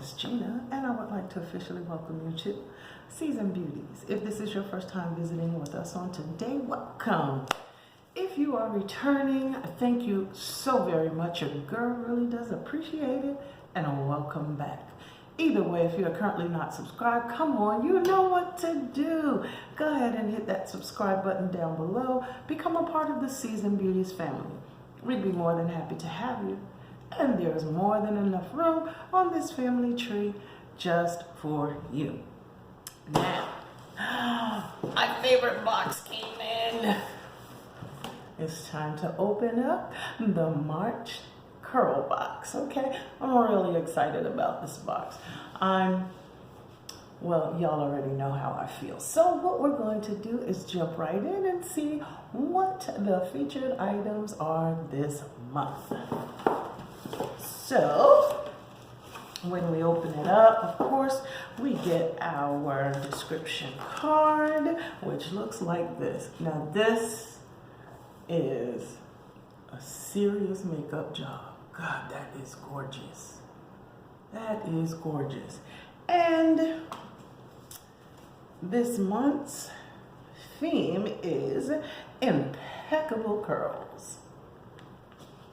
is Gina, and I would like to officially welcome you to Season Beauties. If this is your first time visiting with us on today, welcome. If you are returning, thank you so very much. Your girl really does appreciate it, and welcome back. Either way, if you are currently not subscribed, come on, you know what to do. Go ahead and hit that subscribe button down below. Become a part of the Season Beauties family. We'd be more than happy to have you. And there's more than enough room on this family tree just for you. Now, my favorite box came in. It's time to open up the March CURLBOX, okay? I'm really excited about this box. Well, y'all already know how I feel. So what we're going to do is jump right in and see what the featured items are this month. So, when we open it up, of course, we get our description card, which looks like this. Now, this is a serious makeup job. God, that is gorgeous. That is gorgeous. And this month's theme is impeccable curls.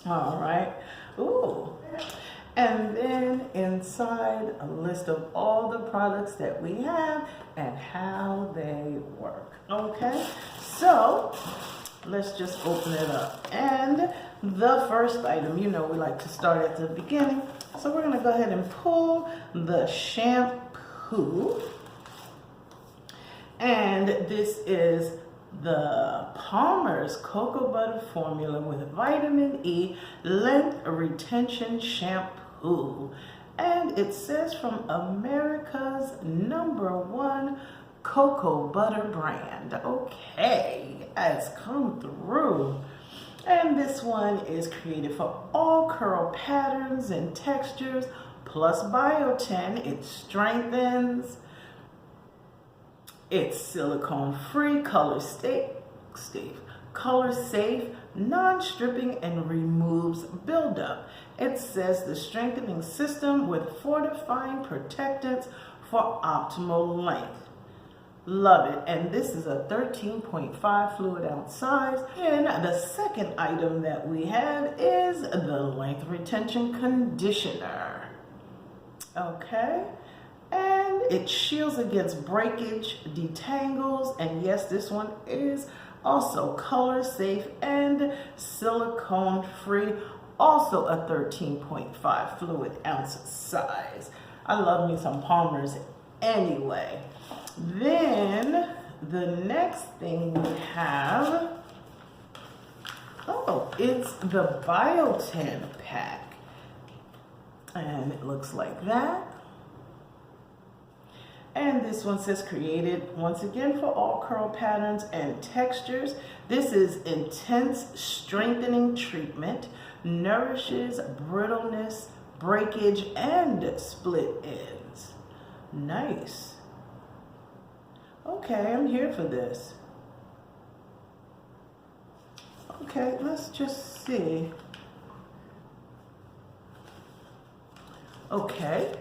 All right. Ooh. And then inside, a list of all the products that we have and how they work. Okay, so let's just open it up. And the first item, you know, we like to start at the beginning. So we're going to go ahead and pull the shampoo. And this is the Palmer's Cocoa Butter Formula with Vitamin E Length Retention Shampoo. And it says from America's #1 cocoa butter brand. Okay, has come through. And this one is created for all curl patterns and textures, plus Biotin. It strengthens. It's silicone free, color safe, non-stripping, and removes buildup. It says the strengthening system with fortifying protectants for optimal length. Love it. And this is a 13.5 fluid ounce size. And the second item that we have is the Length Retention Conditioner. Okay. And it shields against breakage, detangles, and yes, this one is also color safe and silicone free, also a 13.5 fluid ounce size. I love me some Palmer's anyway. Then the next thing we have, it's the Biotin pack, and it looks like that. And this one says created once again for all curl patterns and textures. This is intense strengthening treatment, nourishes brittleness, breakage, and split ends. Nice. Okay, I'm here for this. Okay, let's just see. Okay.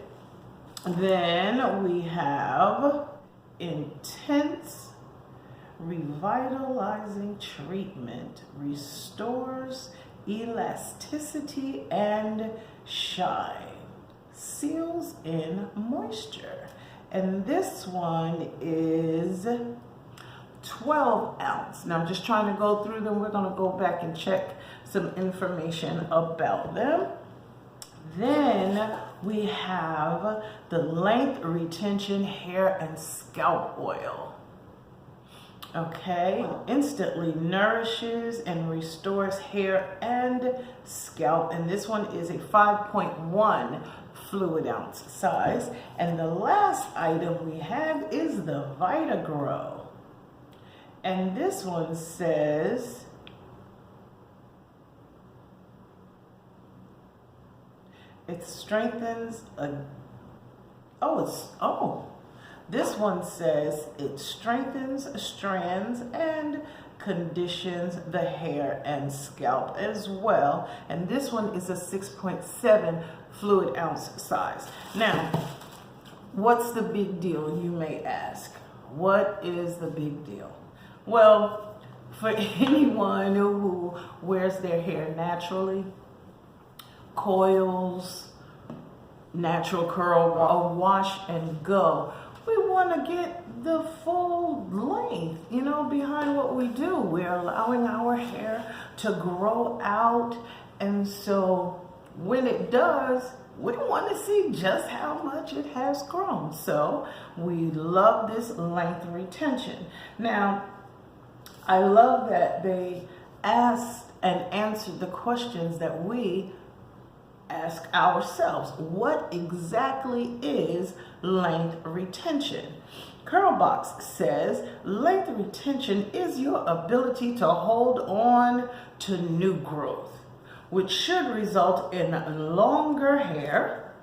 Then we have intense revitalizing treatment, restores elasticity and shine, seals in moisture. And this one is 12 ounce. Now I'm just trying to go through them. We're going to go back and check some information about them. Then we have the Length Retention Hair and Scalp Oil. Okay, instantly nourishes and restores hair and scalp. And this one is a 5.1 fluid ounce size. And the last item we have is the Vitagrow. And this one says it strengthens This one says it strengthens strands and conditions the hair and scalp as well. And this one is a 6.7 fluid ounce size. Now, what's the big deal, you may ask? What is the big deal? Well, for anyone who wears their hair naturally, coils, natural curl, a wash and go, we want to get the full length, behind what we do. We're allowing our hair to grow out, and so when it does, we want to see just how much it has grown. So we love this length retention. Now, I love that they asked and answered the questions that we ask ourselves. What exactly is length retention? CURLBOX says length retention is your ability to hold on to new growth, which should result in longer hair.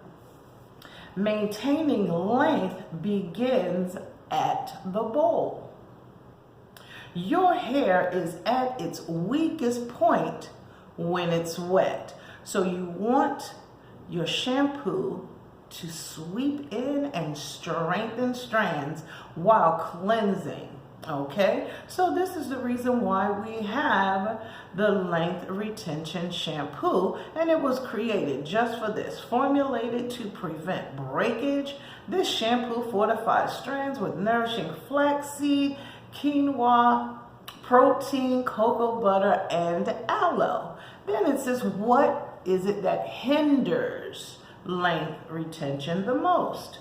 Maintaining length begins at the bowl. Your hair is at its weakest point when it's wet. So you want your shampoo to sweep in and strengthen strands while cleansing. Okay, so this is the reason why we have the length retention shampoo, and it was created just for this. Formulated to prevent breakage, this shampoo fortifies strands with nourishing flaxseed, quinoa, protein, cocoa butter, and aloe. Then it says, what is it that hinders length retention the most?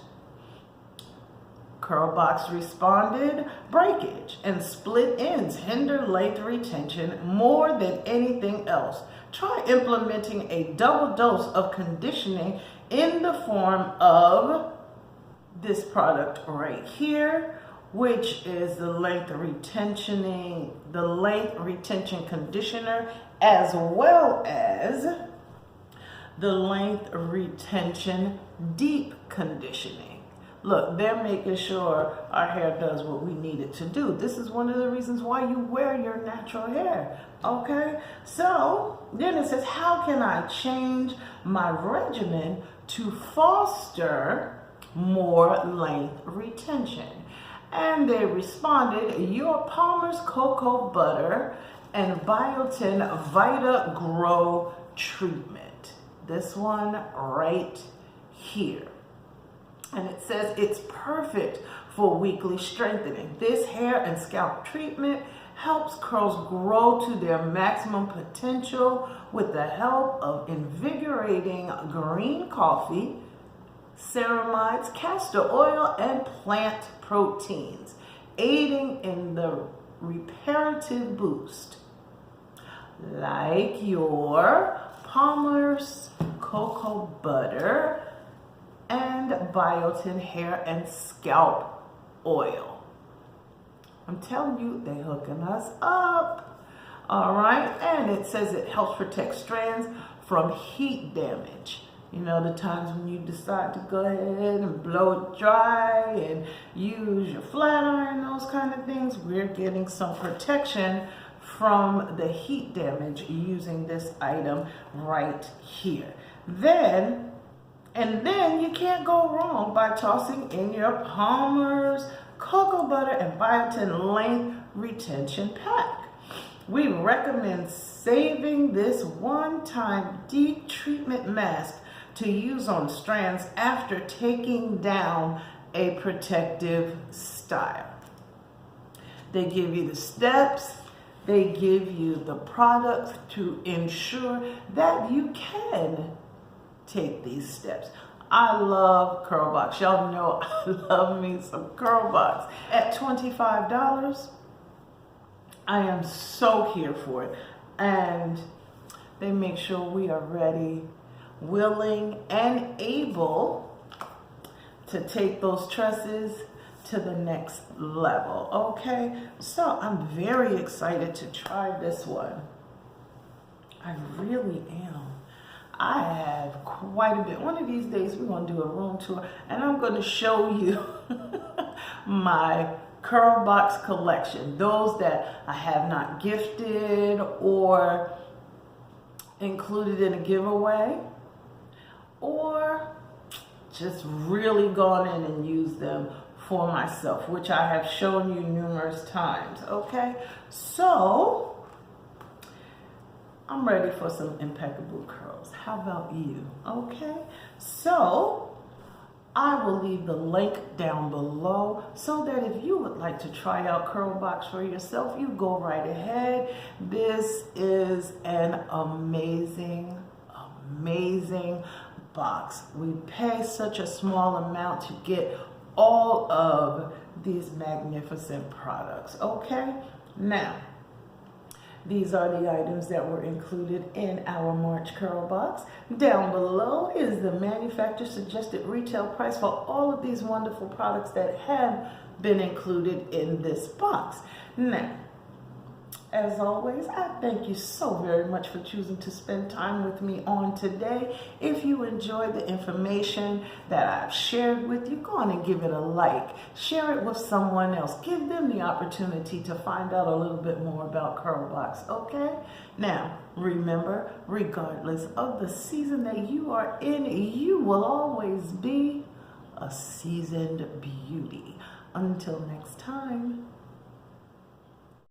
CURLBOX responded, breakage and split ends hinder length retention more than anything else. Try implementing a double dose of conditioning in the form of this product right here, which is the length retention conditioner, as well as the length retention deep conditioning. Look, they're making sure our hair does what we need it to do. This is one of the reasons why you wear your natural hair, okay? So then it says, how can I change my regimen to foster more length retention? And they responded, your Palmer's Cocoa Butter and Biotin Vita Grow Treatment. This one right here. And it says it's perfect for weekly strengthening. This hair and scalp treatment helps curls grow to their maximum potential with the help of invigorating green coffee, ceramides, castor oil, and plant proteins, aiding in the reparative boost. Like your Palmer's Cocoa Butter and Biotin hair and scalp oil. I'm telling you, they're hooking us up. All right, and it says it helps protect strands from heat damage. You know, the times when you decide to go ahead and blow it dry and use your flat iron, those kind of things, we're getting some protection from the heat damage using this item right here. And then you can't go wrong by tossing in your Palmer's Cocoa Butter and Biotin Length Retention Pack. We recommend saving this one-time deep treatment mask to use on strands after taking down a protective style. They give you the steps, they give you the products to ensure that you can take these steps. I love CURLBOX. Y'all know I love me some CURLBOX. At $25, I am so here for it. And they make sure we are ready, willing, and able to take those tresses to the next level, okay? So I'm very excited to try this one. I really am. I have quite a bit. One of these days we're going to do a room tour and I'm going to show you my CURLBOX collection, those that I have not gifted or included in a giveaway, or just really gone in and used them for myself, which I have shown you numerous times. Okay, so I'm ready for some impeccable curls. How about you? Okay, so I will leave the link down below so that if you would like to try out CURLBOX for yourself, you go right ahead. This is an amazing box. We pay such a small amount to get all of these magnificent products. Okay, now these are the items that were included in our March CURLBOX. Down below is the manufacturer suggested retail price for all of these wonderful products that have been included in this box. Now, as always, I thank you so very much for choosing to spend time with me on today. If you enjoyed the information that I've shared with you, go on and give it a like. Share it with someone else. Give them the opportunity to find out a little bit more about CURLBOX, okay? Now, remember, regardless of the season that you are in, you will always be a seasoned beauty. Until next time.